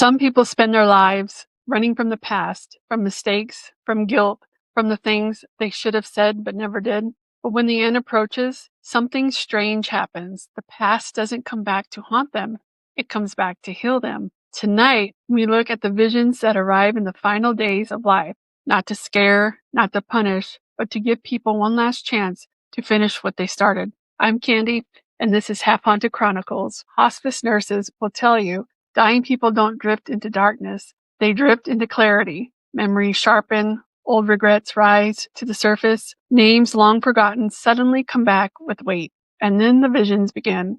Some people spend their lives running from the past, from mistakes, from guilt, from the things they should have said but never did. But when the end approaches, something strange happens. The past doesn't come back to haunt them. It comes back to heal them. Tonight, we look at the visions that arrive in the final days of life, not to scare, not to punish, but to give people one last chance to finish what they started. I'm Candy, and this is Half Haunted Chronicles. Hospice nurses will tell you dying people don't drift into darkness. They drift into clarity. Memories sharpen, old regrets rise to the surface, names long forgotten suddenly come back with weight, and then the visions begin.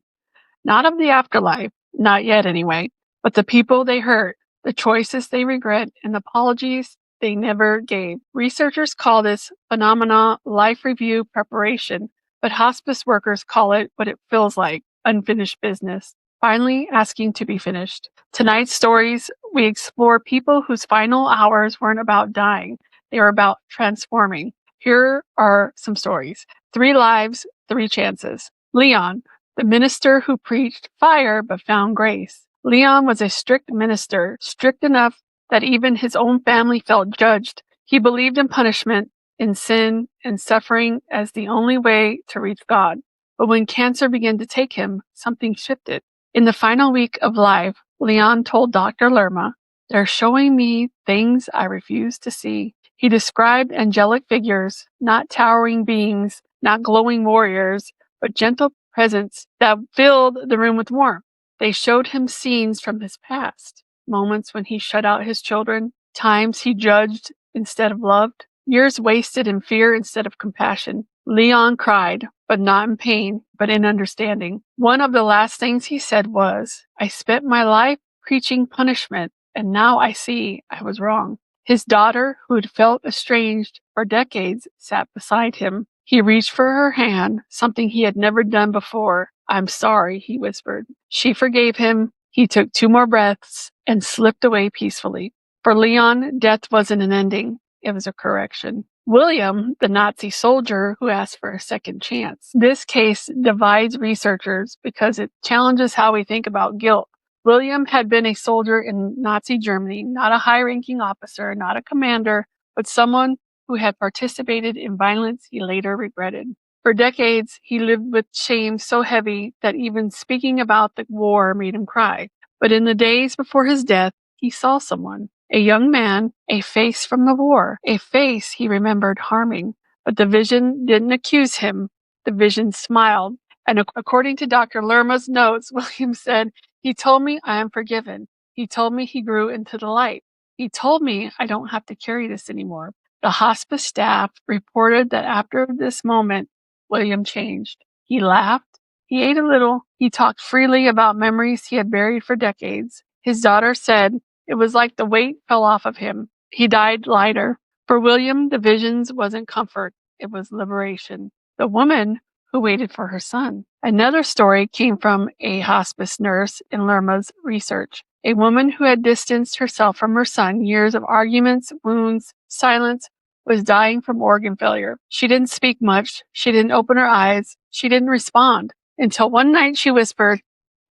Not of the afterlife, not yet anyway, but the people they hurt, the choices they regret, and the apologies they never gave. Researchers call this phenomena life review preparation, but hospice workers call it what it feels like, unfinished business, finally asking to be finished. Tonight's stories, we explore people whose final hours weren't about dying. They were about transforming. Here are some stories. 3 lives, 3 chances. Leon, the minister who preached fire but found grace. Leon was a strict minister, strict enough that even his own family felt judged. He believed in punishment, in sin, and suffering as the only way to reach God. But when cancer began to take him, something shifted. In the final week of life, Leon told Dr. Lerma, "They're showing me things I refuse to see." He described angelic figures, not towering beings, not glowing warriors, but gentle presence that filled the room with warmth. They showed him scenes from his past, moments when he shut out his children, times he judged instead of loved, years wasted in fear instead of compassion. Leon cried, but not in pain, but in understanding. One of the last things he said was, "I spent my life preaching punishment, and now I see I was wrong." His daughter, who had felt estranged for decades, sat beside him. He reached for her hand, something he had never done before. "I'm sorry," he whispered. She forgave him. He took 2 more breaths and slipped away peacefully. For Leon, death wasn't an ending. It was a correction. William, the Nazi soldier who asked for a second chance. This case divides researchers because it challenges how we think about guilt. William had been a soldier in Nazi Germany, not a high-ranking officer, not a commander, but someone who had participated in violence he later regretted. For decades, he lived with shame so heavy that even speaking about the war made him cry. But in the days before his death, he saw someone, a young man, a face from the war, a face he remembered harming. But the vision didn't accuse him. The vision smiled. And according to Dr. Lerma's notes, William said, "He told me I am forgiven. He told me he grew into the light. He told me I don't have to carry this anymore." The hospice staff reported that after this moment, William changed. He laughed. He ate a little. He talked freely about memories he had buried for decades. His daughter said it was like the weight fell off of him. He died lighter. For William, the visions wasn't comfort. It was liberation. The woman who waited for her son. Another story came from a hospice nurse in Lerma's research. A woman who had distanced herself from her son, years of arguments, wounds, silence, was dying from organ failure. She didn't speak much. She didn't open her eyes. She didn't respond until one night she whispered,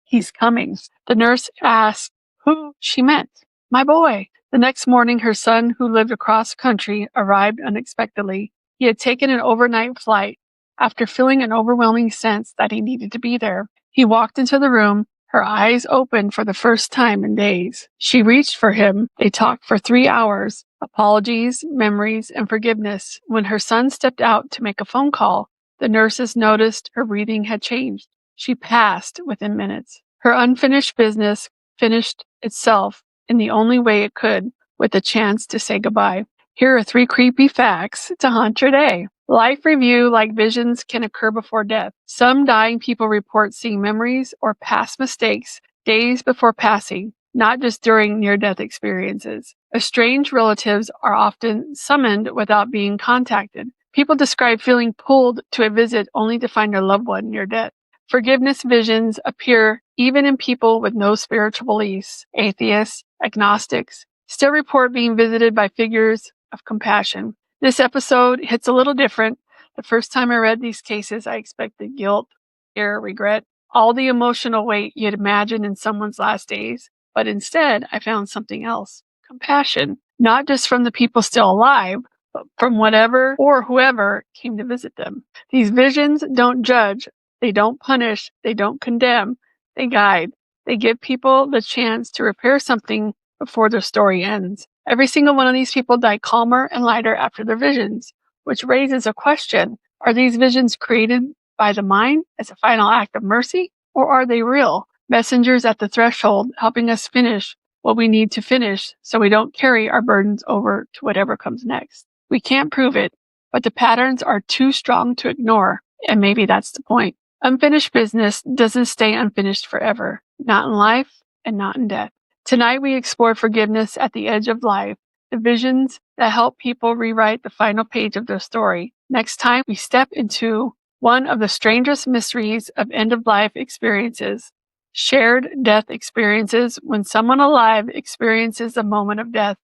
"He's coming." The nurse asked who she meant. "My boy." The next morning, her son, who lived across country, arrived unexpectedly. He had taken an overnight flight after feeling an overwhelming sense that he needed to be there. He walked into the room, her eyes open for the first time in days. She reached for him. They talked for 3 hours. Apologies, memories, and forgiveness. When her son stepped out to make a phone call, the nurses noticed her breathing had changed. She passed within minutes. Her unfinished business finished itself in the only way it could, with a chance to say goodbye. Here are 3 creepy facts to haunt your day. Life review, like visions, can occur before death. Some dying people report seeing memories or past mistakes days before passing, not just during near-death experiences. Estranged relatives are often summoned without being contacted. People describe feeling pulled to a visit only to find their loved one near death. Forgiveness visions appear even in people with no spiritual beliefs. Atheists, agnostics, still report being visited by figures of compassion. This episode hits a little different. The first time I read these cases, I expected guilt, fear, regret, all the emotional weight you'd imagine in someone's last days. But instead, I found something else: compassion, not just from the people still alive, but from whatever or whoever came to visit them. These visions don't judge, they don't punish, they don't condemn, they guide. They give people the chance to repair something before their story ends. Every single one of these people died calmer and lighter after their visions, which raises a question. Are these visions created by the mind as a final act of mercy, or are they real messengers at the threshold helping us finish what we need to finish so we don't carry our burdens over to whatever comes next? We can't prove it, but the patterns are too strong to ignore, and maybe that's the point. Unfinished business doesn't stay unfinished forever, not in life and not in death. Tonight we explore forgiveness at the edge of life, the visions that help people rewrite the final page of their story. Next time we step into one of the strangest mysteries of end-of-life experiences, shared death experiences, when someone alive experiences a moment of death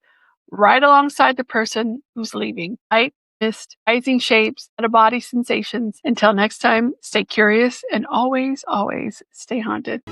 right alongside the person who's leaving. Light, mist, rising shapes, out-of-body sensations. Until next time, stay curious and always, always stay haunted.